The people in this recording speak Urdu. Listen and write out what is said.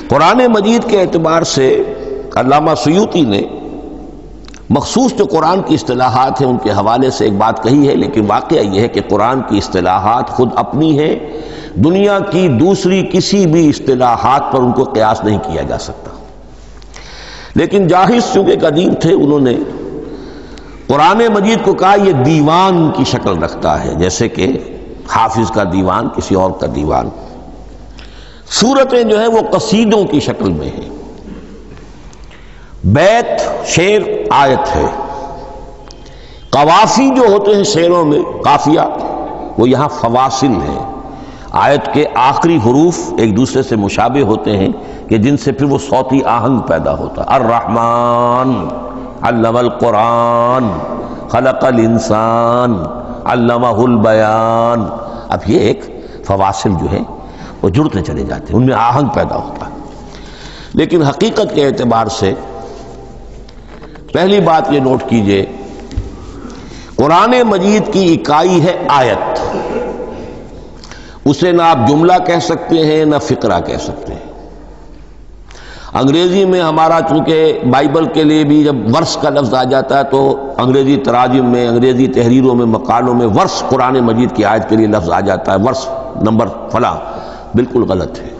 قرآن مجید کے اعتبار سے علامہ سیوطی نے مخصوص جو قرآن کی اصطلاحات ہیں ان کے حوالے سے ایک بات کہی ہے، لیکن واقعہ یہ ہے کہ قرآن کی اصطلاحات خود اپنی ہیں، دنیا کی دوسری کسی بھی اصطلاحات پر ان کو قیاس نہیں کیا جا سکتا۔ لیکن جاہز چونکہ قدیم تھے، انہوں نے قرآن مجید کو کہا یہ دیوان کی شکل رکھتا ہے، جیسے کہ حافظ کا دیوان کسی اور کا دیوان۔ سورتیں جو ہیں وہ قصیدوں کی شکل میں ہیں، بیت شعر آیت ہے، قوافی جو ہوتے ہیں شعروں میں قافیہ وہ یہاں فواصل ہیں، آیت کے آخری حروف ایک دوسرے سے مشابہ ہوتے ہیں کہ جن سے پھر وہ صوتی آہنگ پیدا ہوتا ہے۔ الرحمن علم القرآن خلق الانسان علمہ البیان۔ اب یہ ایک فواصل جو ہے وہ جڑتے چلے جاتے ہیں، ان میں آہنگ پیدا ہوتا ہے۔ لیکن حقیقت کے اعتبار سے پہلی بات یہ نوٹ کیجئے، قرآن مجید کی اکائی ہے آیت، اسے نہ آپ جملہ کہہ سکتے ہیں نہ فقرہ کہہ سکتے ہیں۔ انگریزی میں ہمارا چونکہ بائبل کے لیے بھی جب ورس کا لفظ آ جاتا ہے تو انگریزی تراجم میں، انگریزی تحریروں میں، مقالوں میں ورس قرآن مجید کی آیت کے لیے لفظ آ جاتا ہے، ورس نمبر فلاں، بالکل غلط ہے۔